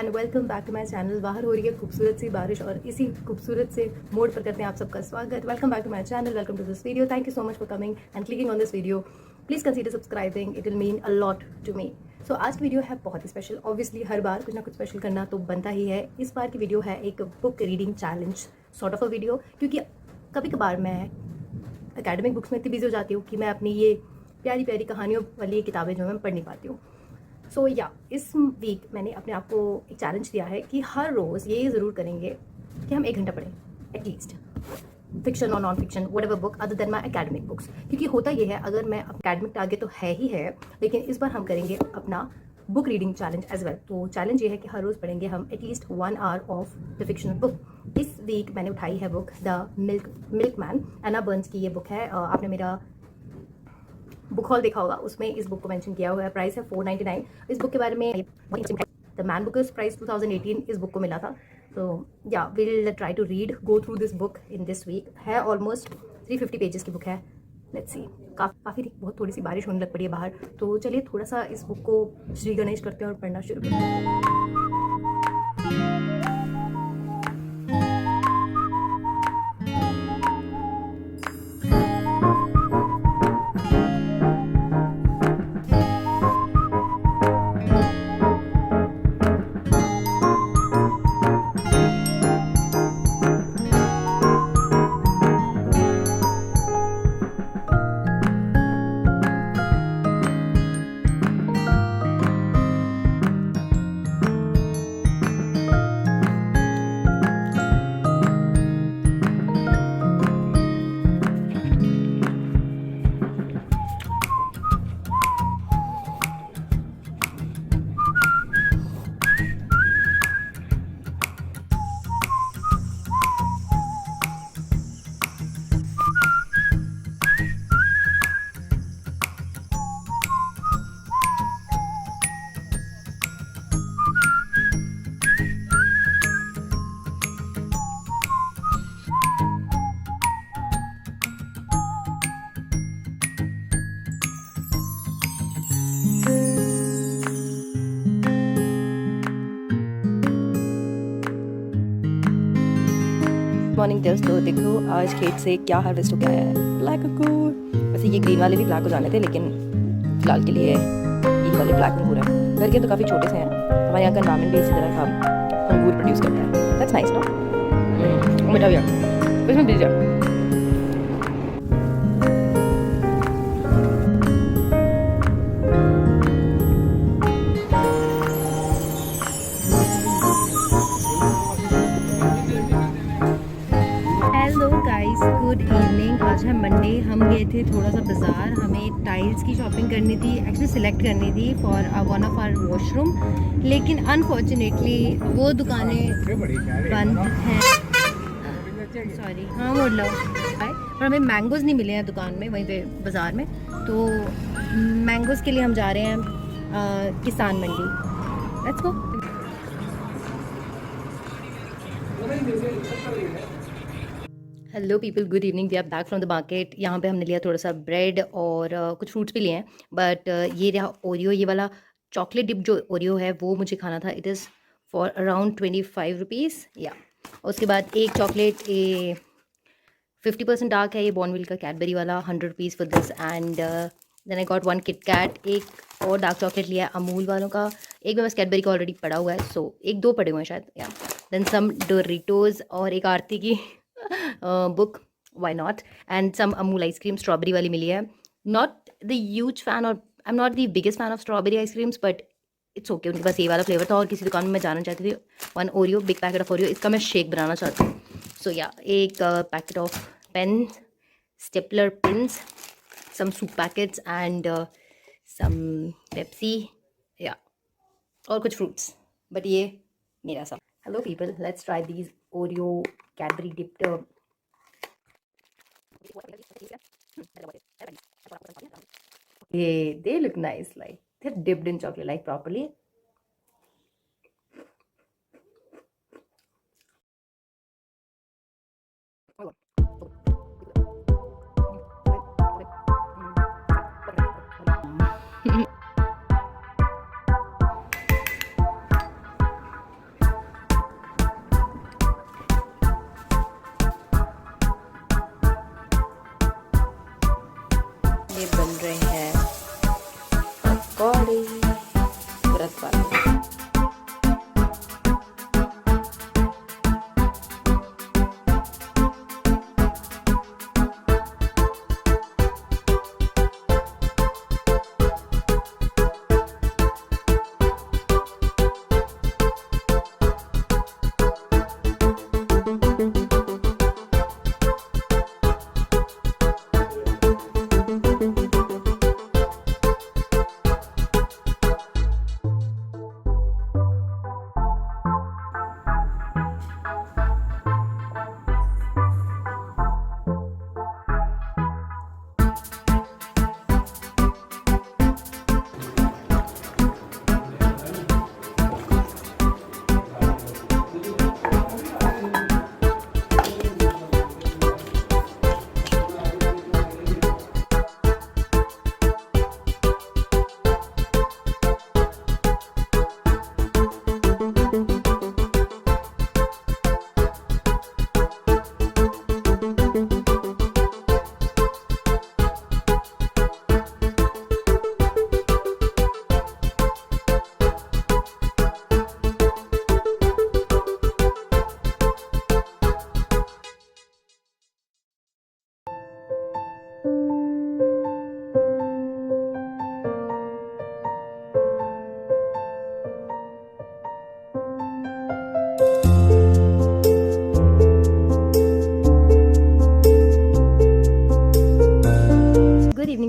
And welcome back to my channel. बाहर हो रही है खूबसूरत सी बारिश और इसी खूबसूरत से मोड पर करते हैं आप सबका स्वागत। Welcome back to my channel, welcome to this video. Thank you so much for coming and clicking on this video. Please consider subscribing, it will mean a lot to me. So आज की video है बहुत ही special. Obviously हर बार कुछ ना कुछ special करना तो बनता ही है। इस बार की वीडियो है एक book reading challenge sort of a video, क्योंकि कभी कभार मैं एकेडमिक बुक्स में इतनी बिजी हो जाती हूँ कि मैं अपनी ये प्यारी प्यारी कहानियों वाली किताबें जो मैं पढ़ नहीं पाती हूँ। सो इस वीक मैंने अपने आप को एक चैलेंज दिया है कि हर रोज़ ये ज़रूर करेंगे कि हम 1 घंटा पढ़ें एटलीस्ट, फिक्शन और non fiction what ever book other than my academic books. क्योंकि होता ये है, अगर मैं एकेडमिक टारगेट तो है ही है, लेकिन इस बार हम करेंगे अपना book reading challenge as well. तो चैलेंज ये है कि हर रोज़ पढ़ेंगे हम at least 1 hour of the fictional book. इस वीक मैंने उठाई है book the milkman, Anna Burns की ये बुक है। आपने मेरा बुक हॉल देखा होगा, उसमें इस बुक को मेंशन किया हुआ है। प्राइस है 499। इस बुक के बारे में द मैन बुकर्स प्राइस 2018 इस बुक को मिला था। तो will try to read go through this book in this week. है ऑलमोस्ट 350 पेजेस की बुक है। Let's see. काफ़ी बहुत थोड़ी सी बारिश होने लग पड़ी है बाहर, तो चलिए थोड़ा सा इस बुक को श्री गणेश करते हैं और पढ़ना शुरू करते हैं। Morning test. तो देखो आज खेत से क्या हार्वेस्ट हो गया है। ब्लैक अंगूर। वैसे ये ग्रीन वाले भी ब्लैक हो जाने थे, लेकिन फिलहाल के लिए ये वाले ब्लैक अंगूर हैं। घर के तो काफ़ी छोटे से हैं। हमारे यहाँ का एनवायरमेंट भी इसी तरह का अंगूर प्रोड्यूस करता है। That's nice no. मीठा भी है, इसमें बीज है। Good evening. आज है मंडे। हम गए थे थोड़ा सा बाज़ार। हमें टाइल्स की शॉपिंग करनी थी, एक्चुअली सिलेक्ट करनी थी for one of our washroom, लेकिन अनफॉर्चुनेटली वो दुकानें बंद हैं। सॉरी, हाँ मोड़ लो। और हमें मैंगोज़ नहीं मिले हैं दुकान में, वहीं पे बाज़ार में। तो मैंगोज़ के लिए हम जा रहे हैं किसान मंडी। Let's go. Hello people, good evening. We are back from the market. यहाँ पे हमने लिया थोड़ा सा ब्रेड और कुछ फ्रूट्स भी लिए हैं। बट ये रहा ओरियो, ये वाला चॉकलेट डिप जो ओरियो है वो मुझे खाना था। It is for around 25 rupees या। उसके बाद एक चॉकलेट, ये 50% डार्क है, ये बॉर्नविल का कैडबरी वाला, 100 rupees for this. And then I got 1 Kit Kat. एक और डार्क चॉकलेट लिया है अमूल वालों का। एक में बस कैडबरी का ऑलरेडी पड़ा हुआ है, सो एक दो पड़े हुए हैं शायद या। देन सम डोरिटोज़ और एक आरती की book, why not. And some Amul ice cream strawberry वाली मिली है। नॉट द ह्यूज फैन और I am not the biggest fan of strawberry ice creams, but it's okay. उनके पास ये वाला फ्लेवर था। और किसी दुकान में मैं जाना चाहती थी 1 Oreo, big packet of Oreo. इसका मैं शेक बनाना चाहती हूँ। सो एक packet of pen, stapler pins, some soup packets and some Pepsi या, और कुछ फ्रूट्स। बट ये मेरा सब। Hello people, let's try these Oreo Cadbury dipped. They look nice, like they're dipped in chocolate, like properly.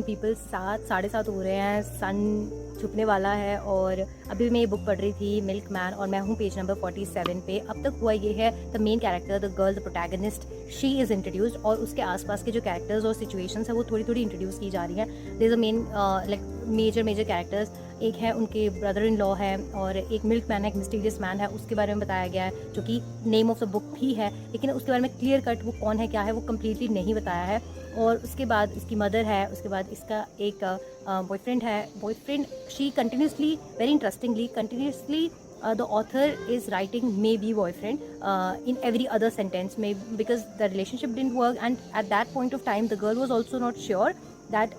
Morning people 7-7:30 हो रहे हैं, सन छुपने वाला है। और अभी मैं ये बुक पढ़ रही थी मिल्क मैन, और मैं हूँ पेज नंबर 47 पे। अब तक हुआ ये है, the main character, the girl, the protagonist, she is introduced, और उसके आसपास के जो कैरेक्टर्स और सिचुएशंस है वो थोड़ी थोड़ी इंट्रोड्यूस की जा रही हैं। There is a main like major characters. एक है उनके ब्रदर इन लॉ है, और एक मिल्क मैन है, एक मिस्टीरियस मैन है, उसके बारे में बताया गया है, जो कि नेम ऑफ द बुक भी है, लेकिन उसके बारे में क्लियर कट वो कौन है क्या है वो कम्प्लीटली नहीं बताया है। और उसके बाद इसकी मदर है, उसके बाद इसका एक बॉयफ्रेंड है। Boyfriend, she continuously, very interestingly, continuously the author is writing maybe boyfriend in every other sentence, maybe because the relationship didn't work, and at that point of time the girl was also not sure that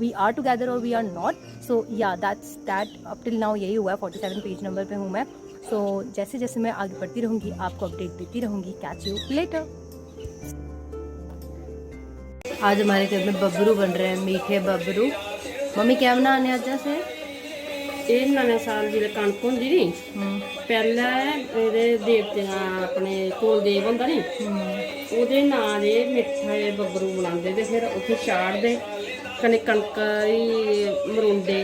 we are together or we are not. So yeah, that's that up till now यही हुआ है। 47 page number पे हूँ मैं। so जैसे जैसे मैं आगे बढ़ती रहूँगी आपको अपडेट देती रहूँगी। Catch you later. आज हमारे घर में बबरू बन रहे हैं, मीठे बबरू। मम्मी क्या बनाने आज से? ਇਹ ਨਵੇਂ ਸਾਲ ਦੀ ਕਣਕ ਹੁੰਦੀ ਨਹੀਂ ਪਹਿਲਾਂ ਇਹਦੇ ਦੇਵਤਿਆਂ ਆਪਣੇ ਕੋਲ ਦੇਵ ਹੁੰਦਾ ਨਹੀਂ ਉਹਦੇ ਨਾਂ ਦੇ ਮਿੱਠੇ ਬੱਬਰੂ ਬਣਾਉਂਦੇ ਤੇ ਫਿਰ ਉੱਥੇ ਚਾੜਦੇ ਕਣਕ ਦੀ ਮਰੁੰਡੇ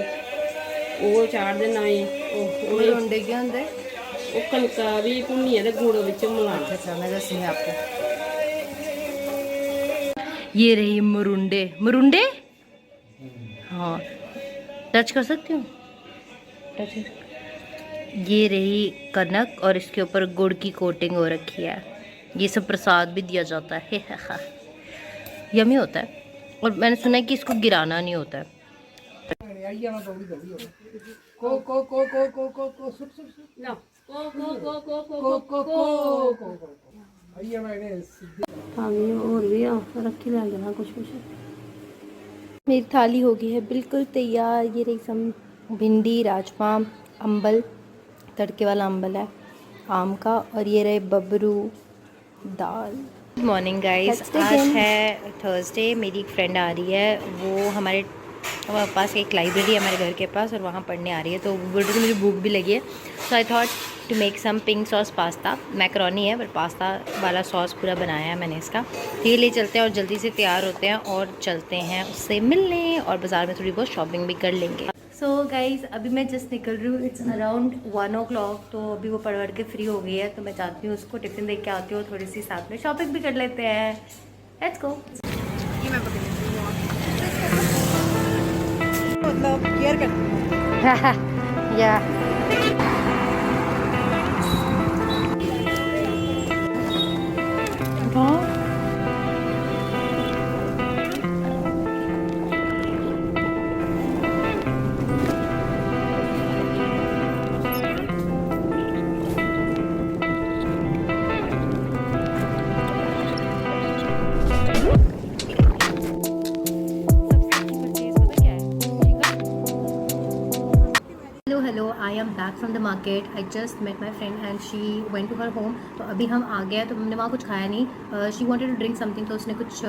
ਉਹ ਚਾੜਦੇ ਨਵੇਂ ਉਹ मरुंडे क्या होंगे? ਉਹ ਕਣਕ ਵੀ ਭੁੰਨੀਆਂ ਦੇ ਗੁੜ ਵਿੱਚ ਮਿਲਾਉਂਦੇ। अच्छा मैं दस नहीं आपको। ये रही मरुंडे। मरुंडे हाँ, टच कर सकती हूँ? टच। ये रही कनक, और इसके ऊपर गुड़ की कोटिंग हो रखी है। ये सब प्रसाद भी दिया जाता है। यमी होता है, और मैंने सुना है कि इसको गिराना नहीं होता है। मेरी थाली हो गई है बिल्कुल तैयार। ये रही सम भिंडी, राजमा, अम्बल, तड़के वाला अम्बल है आम का, और ये रहे बबरू, दाल। गुड मॉर्निंग गाइस, आज है थर्सडे। मेरी एक फ्रेंड आ रही है, वो हमारे पास एक लाइब्रेरी है हमारे घर के पास, और वहाँ पढ़ने आ रही है। तो बोल रही थी मुझे भूख भी लगी है, so I thought to make some pink sauce pasta. Macaroni है, पर पास्ता वाला सॉस पूरा बनाया है मैंने इसका। तो ये ले चलते हैं और जल्दी से तैयार होते हैं और चलते हैं उससे मिलने, और बाज़ार में थोड़ी बहुत शॉपिंग भी कर लेंगे। सो गाइज़, अभी मैं जस्ट निकल रही हूँ, इट्स अराउंड 1 o'clock। तो अभी वो पढ़ के फ्री हो गई है, तो मैं चाहती हूँ उसको टिफ़िन दे के आती हूँ, थोड़ी सी साथ में शॉपिंग भी कर लेते हैं। Let's go. मतलब केयर करती या hello, I am back from the market. I just met my friend and she went to her home. तो अभी हम आ गए, तो हमने वहाँ कुछ खाया नहीं। She wanted to drink something, तो उसने कुछ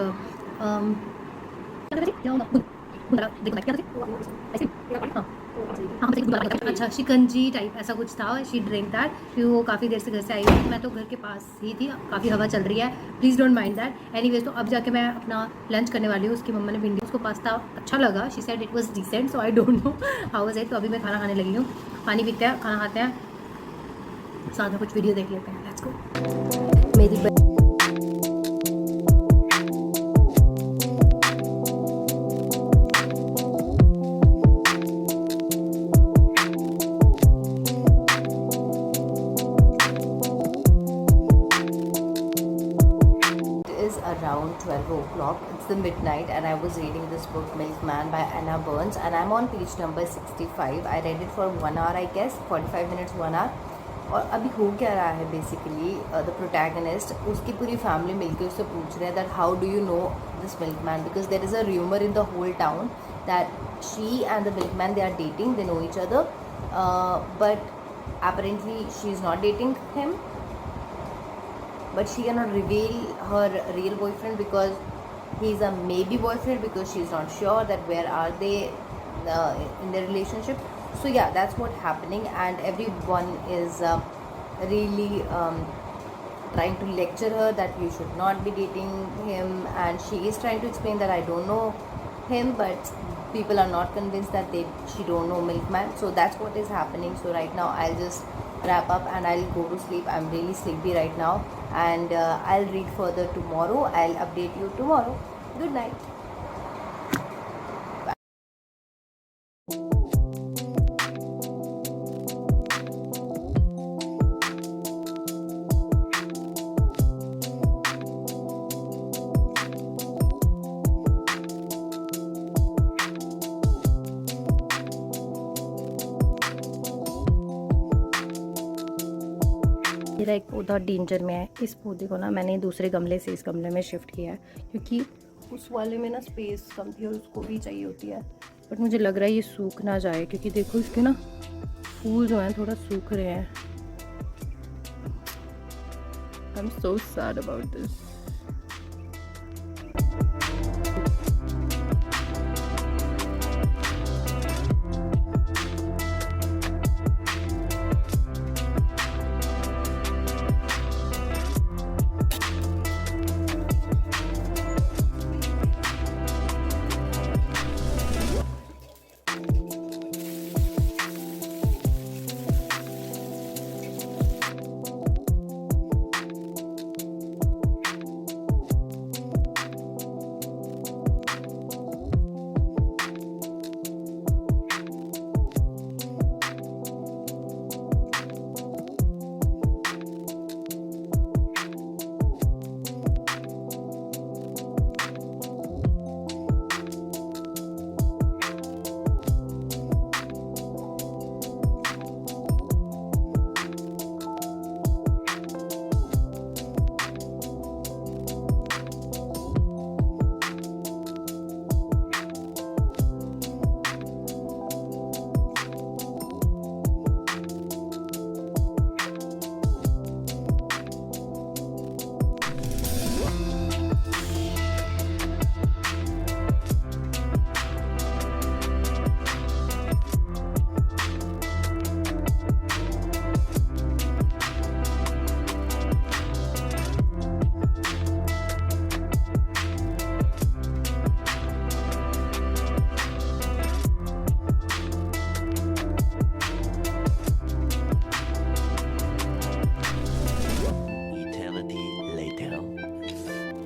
अच्छा शिकंजी टाइप ऐसा कुछ था। शी ड्रिंक दैट, फिर वो काफ़ी देर से घर से आई हुई। मैं तो घर के पास ही थी, काफ़ी हवा चल रही है, please don't mind that. Anyways, तो अब जाके मैं अपना लंच करने वाली हूँ। उसकी मम्मा ने भिंडी, उसको पास्ता अच्छा लगा, she said it was decent, so I don't know how was it. तो अभी मैं खाना खाने लगी हूँ, पानी पीते हैं, खाना खाते हैं, साथ में कुछ वीडियो देख लेते हैं। लेट्स गो। मेरी around 12 o'clock. It's the midnight, and I was reading this book Milkman by Anna Burns, and I'm on page number 65. I read it for 1 hour, I guess 45 minutes, 1 hour. और अभी हो क्या रहा है, बेसिकली द प्रोटैगनिस्ट, उसकी पूरी family मिलकर उससे पूछ रहे हैं that how do you know this milkman, because there is a rumour in the whole town that she and the milkman, they are dating, they know each other, but apparently she is not dating him, but she cannot reveal her real boyfriend because he is a maybe boyfriend, because she is not sure that where are they in their relationship. So yeah, that's what happening, and everyone is really trying to lecture her that you should not be dating him, and she is trying to explain that I don't know him, but people are not convinced that she don't know Milkman. So that's what is happening. So right now I'll just wrap up and I'll go to sleep. I'm really sleepy right now, and I'll read further tomorrow. I'll update you tomorrow. Good night. मेरा एक पौधा danger में है। इस पौधे को ना मैंने दूसरे गमले से इस गमले में शिफ्ट किया है, क्योंकि उस वाले में ना स्पेस कम थी और उसको भी चाहिए होती है। बट मुझे लग रहा है ये सूख ना जाए, क्योंकि देखो इसके ना फूल जो हैं थोड़ा सूख रहे हैं। I am so sad about this.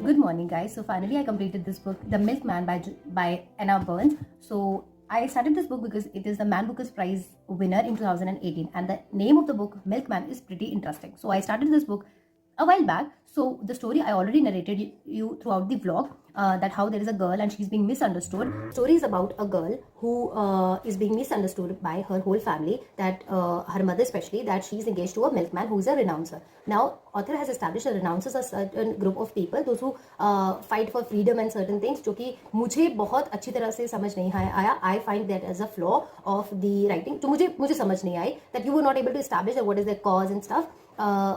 Good morning, guys. So finally I completed this book, The Milkman by Anna Burns. So I started this book because it is the Man Booker's Prize winner in 2018, and the name of the book, Milkman, is pretty interesting. So I started this book a while back. So the story I already narrated you throughout the vlog, that how there is a girl and she's being misunderstood. Story is about a girl who is being misunderstood by her whole family, that her mother especially, that she's engaged to a milkman who is a renouncer. Now author has established a renouncers a certain group of people, those who fight for freedom and certain things, जो कि मुझे बहुत अच्छी तरह से समझ नहीं आया. I find that as a flaw of the writing. तो मुझे समझ नहीं आई that you were not able to establish that what is their cause and stuff.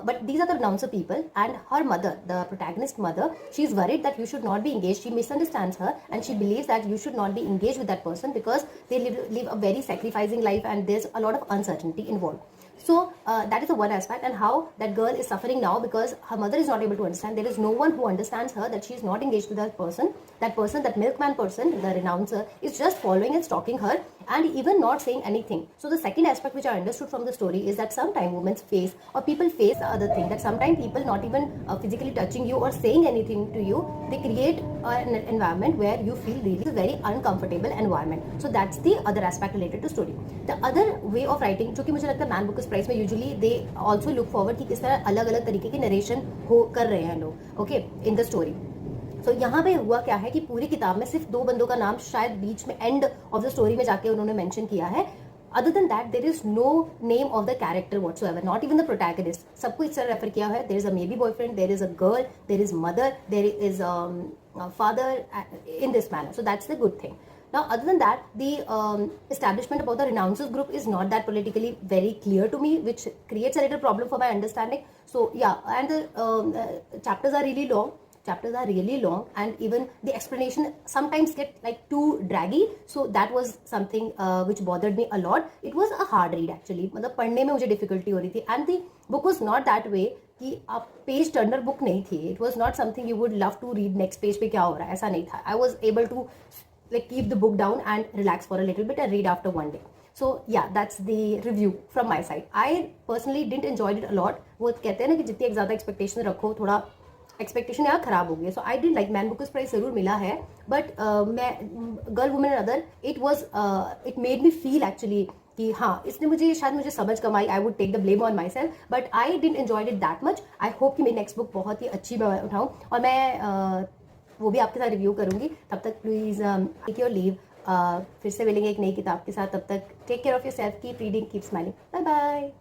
But these are the renouncer people, and her mother, the protagonist mother, she's worried that you should not be engaged. She misunderstands her and she believes that you should not be engaged with that person because they live a very sacrificing life and there's a lot of uncertainty involved. So that is the one aspect, and how that girl is suffering now because her mother is not able to understand. There is no one who understands her, that she is not engaged with that person. That milkman person, the renouncer, is just following and stalking her and even not saying anything. So the second aspect which I understood from the story is that sometimes women face, or people face the other thing, that sometimes people not even physically touching you or saying anything to you, they create an environment where you feel really very uncomfortable environment. So that's the other aspect related to story. The other way of writing, जो कि मुझे लगता है Man Booker's Prize में usually they also look forward कि किस तरह अलग अलग तरीके की नरेशन कर रहे हैं लोग, okay, in the story. तो यहाँ पे हुआ क्या है कि पूरी किताब में सिर्फ 2 बंदों का नाम शायद बीच में एंड ऑफ द स्टोरी में जाके उन्होंने मेंशन किया है. Other than that, there is no name of the character whatsoever, not even the protagonist. सबको इस तरह रेफर किया है. There is a maybe boyfriend, there is a girl, there is mother, there is a father, in this manner. So that's the good thing. Now, other than that, the establishment about the renouncers group is not that politically very clear to me, which creates a little problem for my understanding. So yeah, and the chapters are really long. And even the explanation sometimes get like too draggy, so that was something which bothered me a lot. It was a hard read actually, मतलब पढ़ने में मुझे difficulty हो रही थी, and the book was not that way कि आप page Turner book नहीं थी. It was not something you would love to read next page पे क्या हो रहा है, ऐसा नहीं था. I was able to like keep the book down and relax for a little bit and read after one day. So yeah, that's the review from my side. I personally didn't enjoy it a lot. वो कहते हैं ना कि जितनी एक ज़्यादा expectation रखो, थोड़ा एक्सपेक्टेशन यहाँ खराब हो गई. So I did like Man Booker's prize ज़रूर मिला है, बट मैं girl woman and other it made me feel actually कि हाँ इसने मुझे समझ कम आई. I would take the blame on myself, but I didn't enjoyed it that much. आई होप कि मेरी नेक्स्ट बुक बहुत ही अच्छी मैं उठाऊँ और मैं वो भी आपके साथ रिव्यू करूँगी. तब तक प्लीज़ टेक योर लीव. फिर से मिलेंगे एक नई किताब के साथ. तब तक take care of yourself, keep reading, keep smiling. Bye bye.